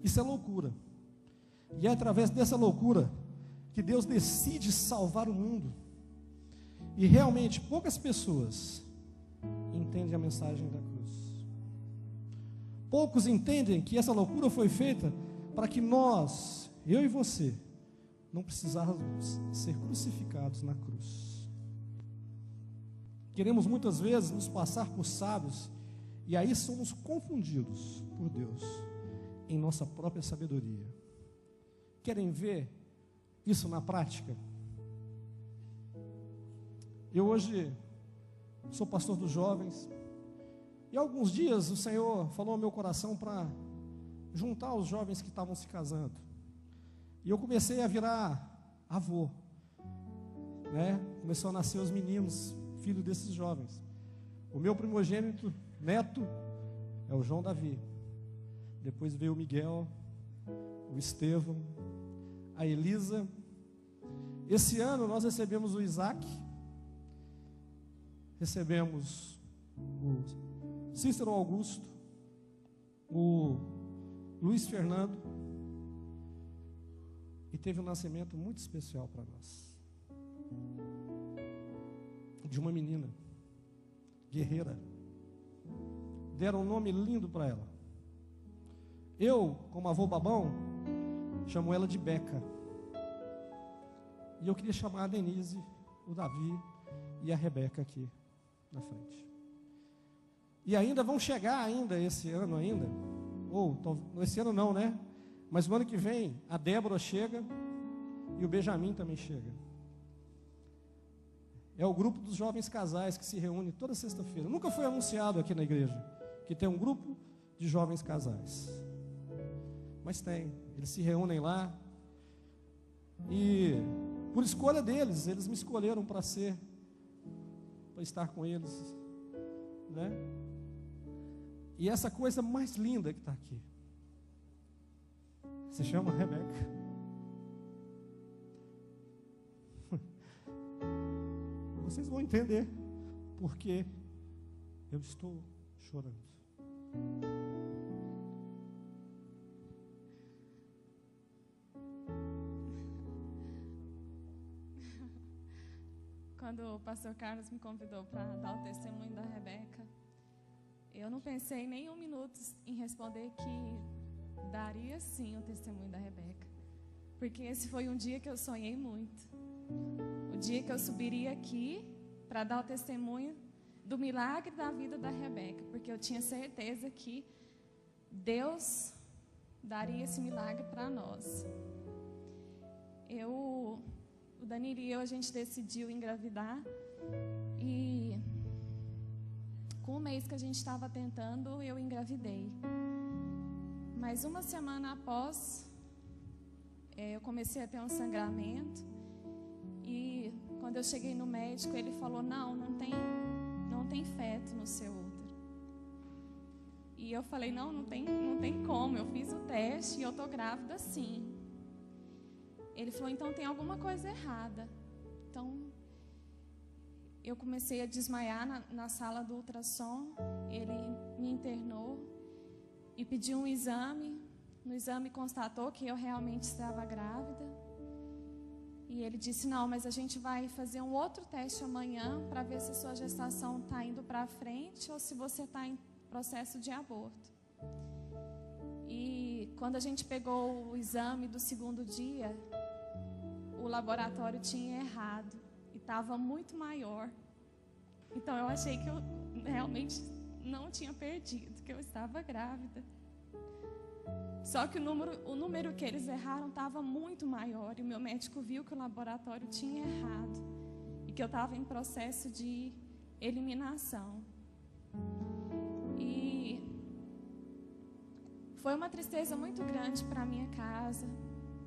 Isso é loucura. E é através dessa loucura que Deus decide salvar o mundo. E realmente poucas pessoas entendem a mensagem da cruz. Poucos entendem que essa loucura foi feita para que nós, eu e você, não precisávamos ser crucificados na cruz. Queremos muitas vezes nos passar por sábios, e aí somos confundidos por Deus em nossa própria sabedoria. Querem ver isso na prática? Eu hoje sou pastor dos jovens, e há alguns dias o Senhor falou ao meu coração para juntar os jovens que estavam se casando. E eu comecei a virar avô, né? Começou a nascer os meninos, filho desses jovens. O meu primogênito, neto, é o João Davi. Depois veio o Miguel, o Estevão, a Elisa. Esse ano nós recebemos o Isaac, recebemos o Cícero Augusto, o Luiz Fernando, e teve um nascimento muito especial para nós, de uma menina guerreira. Deram um nome lindo para ela. Eu, como avô babão, chamo ela de Beca. E eu queria chamar a Denise, o Davi e a Rebeca aqui na frente. E ainda vão chegar ainda esse ano ainda, ou esse ano não, né? Mas no ano que vem a Débora chega e o Benjamin também chega. É o grupo dos jovens casais que se reúne toda sexta-feira. Nunca foi anunciado aqui na igreja que tem um grupo de jovens casais, mas tem. Eles se reúnem lá e por escolha deles, eles me escolheram para estar com eles, né? E essa coisa mais linda que está aqui se chama Rebeca. Vocês vão entender porque eu estou chorando. Quando o pastor Carlos me convidou para dar o testemunho da Rebeca, eu não pensei nem um minuto em responder que daria sim o testemunho da Rebeca, porque esse foi um dia que eu sonhei muito. O dia que eu subiria aqui para dar o testemunho do milagre da vida da Rebeca, porque eu tinha certeza que Deus daria esse milagre para nós. O Danilo e eu, a gente decidiu engravidar, e com o mês que a gente estava tentando, eu engravidei. Mas uma semana após, eu comecei a ter um sangramento, e quando eu cheguei no médico, ele falou, não tem feto no seu útero. E eu falei, não tem como, eu fiz o teste e eu tô grávida sim. Ele falou, então tem alguma coisa errada. Então, eu comecei a desmaiar na sala do ultrassom. Ele me internou e pediu um exame. No exame constatou que eu realmente estava grávida. E ele disse, não, mas a gente vai fazer um outro teste amanhã para ver se a sua gestação está indo para frente ou se você está em processo de aborto. E quando a gente pegou o exame do segundo dia, o laboratório tinha errado e estava muito maior. Então eu achei que eu realmente não tinha perdido, que eu estava grávida. Só que o número que eles erraram estava muito maior, e o meu médico viu que o laboratório tinha errado e que eu estava em processo de eliminação. E foi uma tristeza muito grande para a minha casa,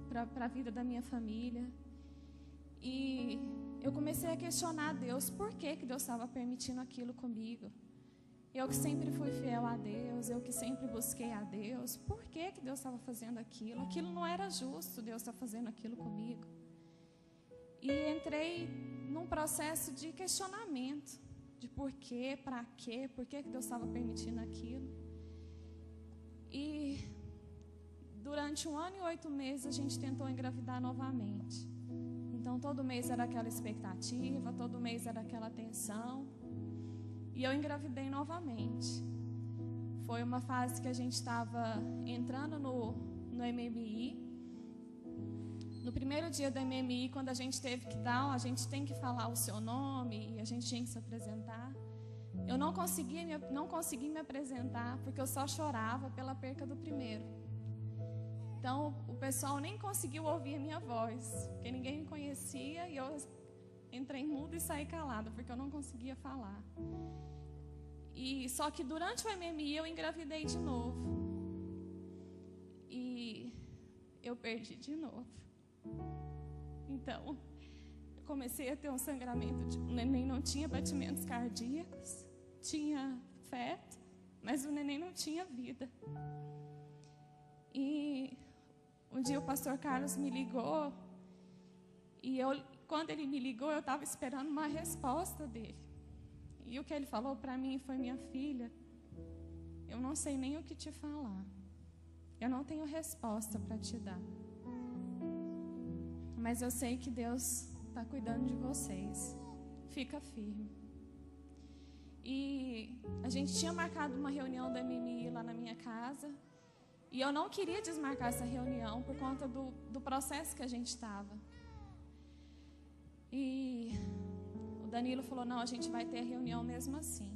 para a vida da minha família. E eu comecei a questionar Deus, por que Deus estava permitindo aquilo comigo? Eu que sempre fui fiel a Deus, eu que sempre busquei a Deus, por que Deus estava fazendo aquilo? Aquilo não era justo, Deus estar fazendo aquilo comigo. E entrei num processo de questionamento, de por quê, para quê, por que Deus estava permitindo aquilo. E durante 1 ano e 8 meses a gente tentou engravidar novamente. Então todo mês era aquela expectativa, todo mês era aquela tensão. E eu engravidei novamente. Foi uma fase que a gente estava entrando no MMI. No primeiro dia do MMI, quando a gente teve que dar, a gente tem que falar o seu nome e a gente tinha que se apresentar. Eu não consegui me apresentar porque eu só chorava pela perca do primeiro. Então o pessoal nem conseguiu ouvir a minha voz, porque ninguém me conhecia e eu entrei muda e saí calada porque eu não conseguia falar. E só que durante o MMI eu engravidei de novo. E eu perdi de novo. Então, eu comecei a ter um sangramento. O neném não tinha batimentos cardíacos, tinha feto, mas o neném não tinha vida. E um dia o pastor Carlos me ligou. E quando ele me ligou, eu estava esperando uma resposta dele. E o que ele falou para mim foi: minha filha, eu não sei nem o que te falar. Eu não tenho resposta para te dar. Mas eu sei que Deus está cuidando de vocês. Fica firme. E a gente tinha marcado uma reunião da MMI lá na minha casa. E eu não queria desmarcar essa reunião por conta do processo que a gente estava. E o Danilo falou: não, a gente vai ter a reunião mesmo assim.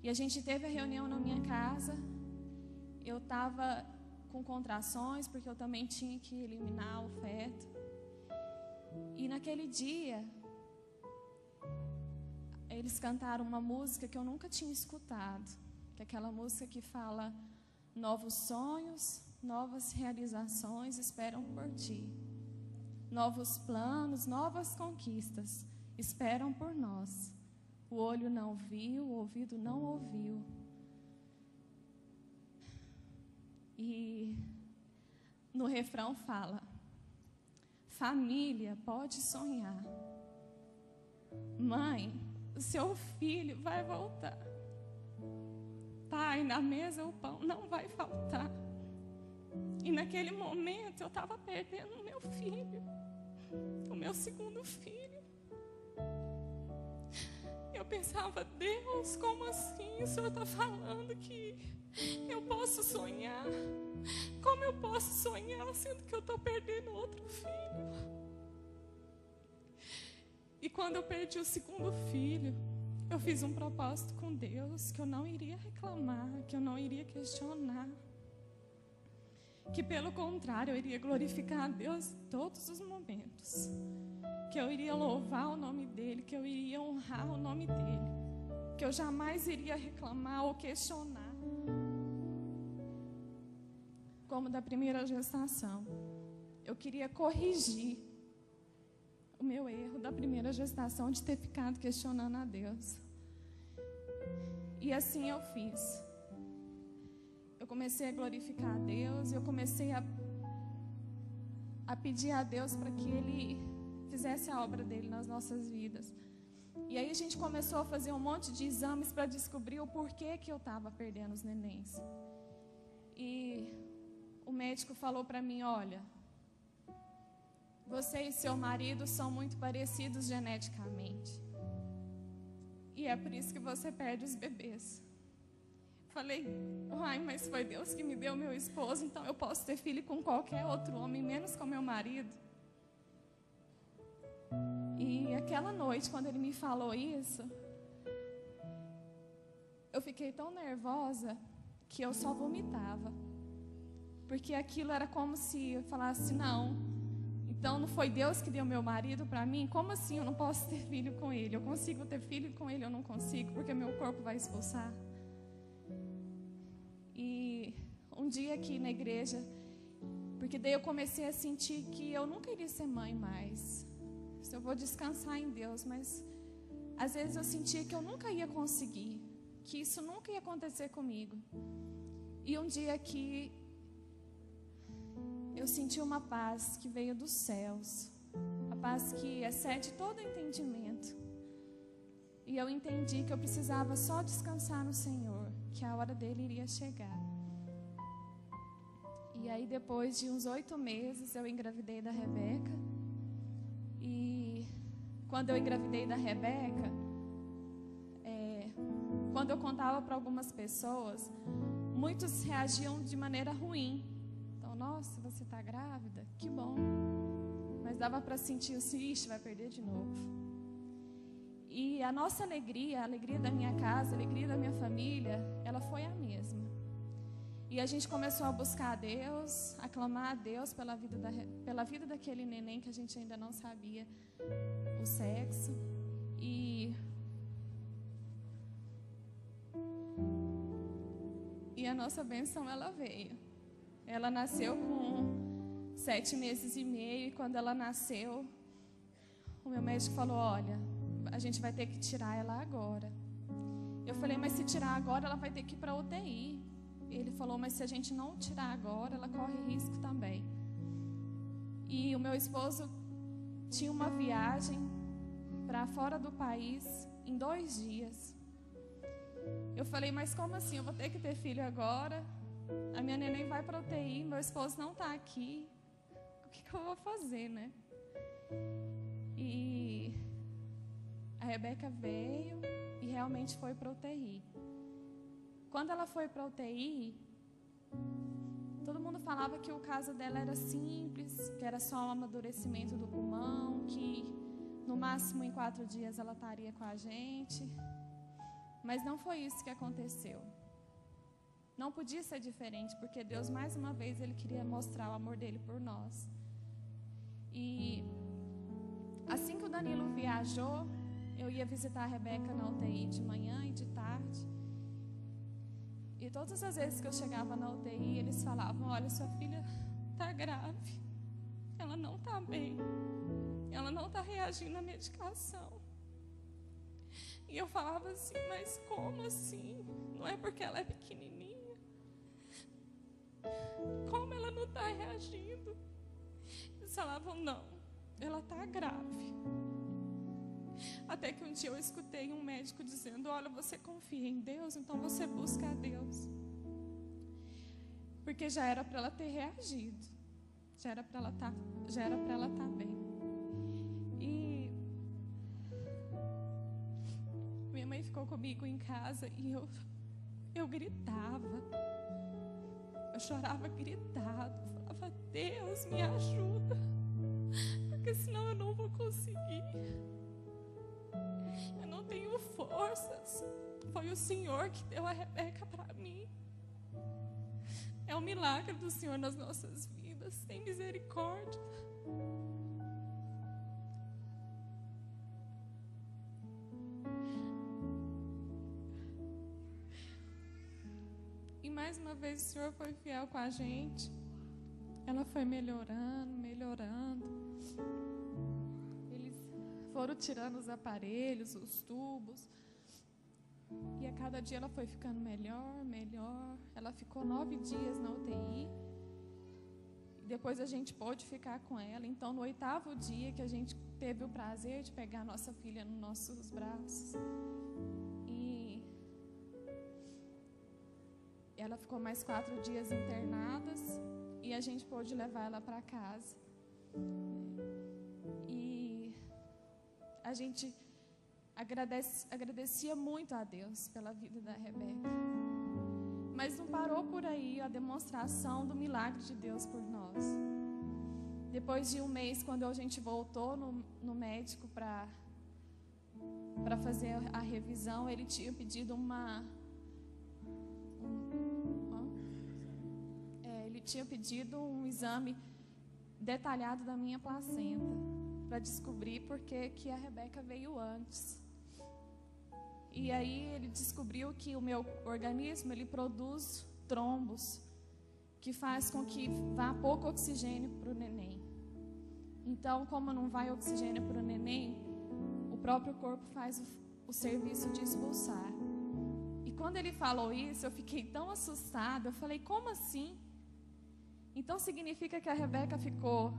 E a gente teve a reunião na minha casa. Eu estava com contrações, porque eu também tinha que eliminar o feto. E naquele dia, eles cantaram uma música que eu nunca tinha escutado. Que é aquela música que fala: novos sonhos, novas realizações esperam por ti. Novos planos, novas conquistas esperam por nós. O olho não viu, o ouvido não ouviu. E no refrão fala: família pode sonhar. Mãe, o seu filho vai voltar. Pai, na mesa o pão não vai faltar. E naquele momento eu estava perdendo o meu filho, o meu segundo filho. Eu pensava: Deus, como assim? O Senhor está falando que eu posso sonhar? Como eu posso sonhar sendo que eu estou perdendo outro filho? E quando eu perdi o segundo filho, eu fiz um propósito com Deus, que eu não iria reclamar, que eu não iria questionar. Que pelo contrário, eu iria glorificar a Deus em todos os momentos. Que eu iria louvar o nome dEle, que eu iria honrar o nome dEle. Que eu jamais iria reclamar ou questionar. Como da primeira gestação. Eu queria corrigir o meu erro da primeira gestação de ter ficado questionando a Deus. E assim eu fiz. Eu comecei a glorificar a Deus, eu comecei a pedir a Deus para que Ele fizesse a obra dEle nas nossas vidas. E aí a gente começou a fazer um monte de exames para descobrir o porquê que eu estava perdendo os nenéns. E o médico falou para mim: olha, você e seu marido são muito parecidos geneticamente. E é por isso que você perde os bebês. Falei: uai, mas foi Deus que me deu meu esposo, então eu posso ter filho com qualquer outro homem, menos com meu marido. E aquela noite, quando ele me falou isso, eu fiquei tão nervosa que eu só vomitava. Porque aquilo era como se eu falasse: não, então não foi Deus que deu meu marido para mim? Como assim eu não posso ter filho com ele? Eu consigo ter filho com ele, eu não consigo, porque meu corpo vai expulsar. E um dia aqui na igreja, porque daí eu comecei a sentir que eu nunca iria ser mãe mais. Eu vou descansar em Deus, mas às vezes eu sentia que eu nunca ia conseguir, que isso nunca ia acontecer comigo. E um dia aqui eu senti uma paz que veio dos céus, a paz que excede todo entendimento. E eu entendi que eu precisava só descansar no Senhor, que a hora dele iria chegar. E aí, depois de uns 8 meses, eu engravidei da Rebeca. E quando eu engravidei da Rebeca, quando eu contava para algumas pessoas, muitos reagiam de maneira ruim. Então, nossa, você está grávida? Que bom. Mas dava para sentir assim, ixi, vai perder de novo. E a nossa alegria, a alegria da minha casa, a alegria da minha família, ela foi a mesma. E a gente começou a buscar a Deus, a clamar a Deus pela vida daquele neném que a gente ainda não sabia o sexo. E a nossa bênção, ela veio. Ela nasceu com 7 meses e meio, e quando ela nasceu, o meu médico falou, olha, a gente vai ter que tirar ela agora. Eu falei, mas se tirar agora, ela vai ter que ir para UTI. Ele falou, mas se a gente não tirar agora, ela corre risco também. E o meu esposo tinha uma viagem para fora do país em 2 dias. Eu falei, mas como assim? Eu vou ter que ter filho agora? A minha neném vai para UTI, meu esposo não está aqui. O que eu vou fazer, né? E a Rebeca veio e realmente foi para UTI. Quando ela foi para UTI, todo mundo falava que o caso dela era simples, que era só um amadurecimento do pulmão, que no máximo em 4 dias ela estaria com a gente. Mas não foi isso que aconteceu. Não podia ser diferente, porque Deus, mais uma vez, Ele queria mostrar o amor dele por nós. E assim que o Danilo viajou, eu ia visitar a Rebeca na UTI de manhã e de tarde. E todas as vezes que eu chegava na UTI, eles falavam, olha, sua filha está grave. Ela não está bem. Ela não está reagindo à medicação. E eu falava assim, mas como assim? Não é porque ela é pequenininha? Como ela não está reagindo? Eles falavam, não, ela está grave. Até que um dia eu escutei um médico dizendo, olha, você confia em Deus, então você busca a Deus. Porque já era para ela ter reagido. Já era para ela estar bem. E minha mãe ficou comigo em casa e eu gritava. Eu chorava gritado. Falava, Deus, me ajuda. Porque senão eu não vou conseguir. Eu não tenho forças. Foi o Senhor que deu a Rebeca para mim. É um milagre do Senhor nas nossas vidas. Tem misericórdia. E mais uma vez o Senhor foi fiel com a gente. Ela foi melhorando. Eles foram tirando os aparelhos, os tubos. E a cada dia ela foi ficando melhor. Ela ficou 9 dias na UTI. E depois a gente pôde ficar com ela. Então, no 8º dia que a gente teve o prazer de pegar a nossa filha nos nossos braços. E ela ficou mais 4 dias internadas. E a gente pôde levar ela para casa. E a gente agradecia muito a Deus pela vida da Rebeca. Mas não parou por aí a demonstração do milagre de Deus por nós. Depois de um mês, quando a gente voltou no médico para fazer a revisão, ele tinha pedido um exame detalhado da minha placenta, para descobrir por que a Rebeca veio antes. E aí ele descobriu que o meu organismo, ele produz trombos, que faz com que vá pouco oxigênio para o neném. Então, como não vai oxigênio para o neném, o próprio corpo faz o serviço de expulsar. E quando ele falou isso, eu fiquei tão assustada. Eu falei, como assim? Então significa que a Rebeca ficou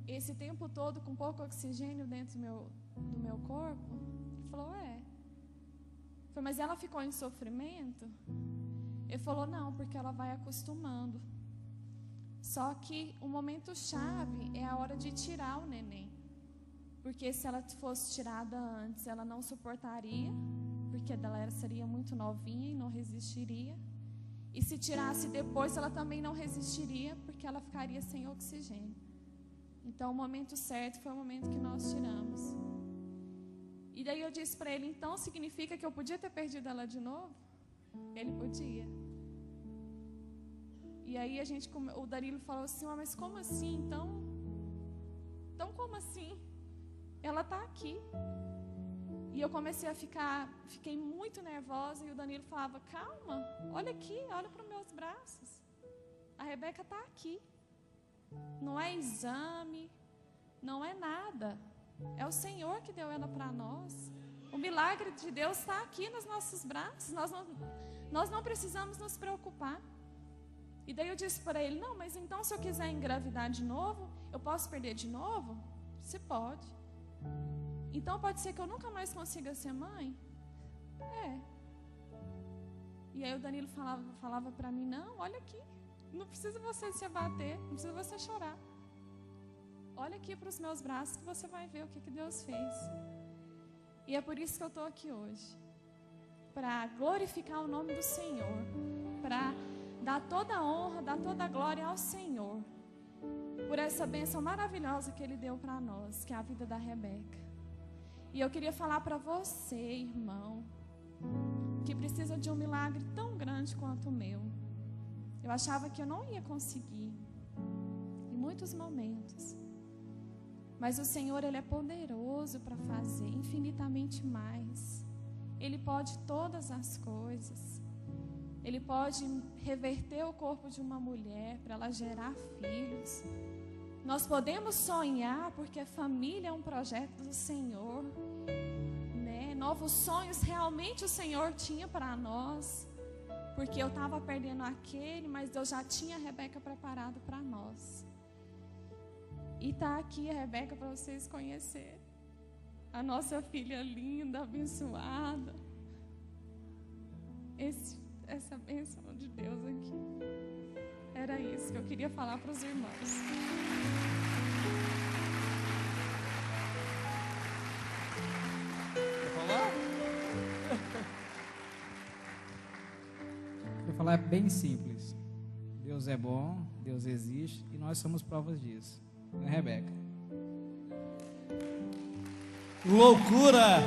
esse tempo todo com pouco oxigênio dentro do meu corpo? Ele falou, é. Eu falei, mas ela ficou em sofrimento? Ele falou, não, porque ela vai acostumando. Só que o momento chave é a hora de tirar o neném. Porque se ela fosse tirada antes, ela não suportaria, porque ela seria muito novinha e não resistiria. E se tirasse depois, ela também não resistiria, porque ela ficaria sem oxigênio. Então, o momento certo foi o momento que nós tiramos. E daí eu disse para ele, então significa que eu podia ter perdido ela de novo? Ele podia. E aí o Danilo falou assim, mas como assim? Então como assim? Ela está aqui. E eu comecei fiquei muito nervosa, e o Danilo falava, calma, olha aqui, olha para os meus braços. A Rebeca está aqui. Não é exame, não é nada. É o Senhor que deu ela para nós. O milagre de Deus está aqui nos nossos braços. Nós não precisamos nos preocupar. E daí eu disse para ele, não, mas então se eu quiser engravidar de novo, eu posso perder de novo? Você pode. Então pode ser que eu nunca mais consiga ser mãe? É. E aí o Danilo falava para mim, não, olha aqui, não precisa você se abater, não precisa você chorar. Olha aqui para os meus braços que você vai ver o que Deus fez. E é por isso que eu estou aqui hoje. Para glorificar o nome do Senhor. Para dar toda a honra, dar toda a glória ao Senhor. Por essa bênção maravilhosa que Ele deu para nós, que é a vida da Rebeca. E eu queria falar para você, irmão, que precisa de um milagre tão grande quanto o meu. Eu achava que eu não ia conseguir. Em muitos momentos. Mas o Senhor, Ele é poderoso para fazer infinitamente mais. Ele pode todas as coisas. Ele pode reverter o corpo de uma mulher para ela gerar filhos. Nós podemos sonhar, porque a família é um projeto do Senhor, né? Novos sonhos realmente o Senhor tinha para nós, porque eu estava perdendo aquele, mas Deus já tinha a Rebeca preparado para nós. E está aqui a Rebeca para vocês conhecerem. A nossa filha linda, abençoada. Essa bênção de Deus aqui. Era isso que eu queria falar para os irmãos. Quer falar? Quer falar é bem simples. Deus é bom, Deus existe e nós somos provas disso. Não é, Rebeca? Loucura!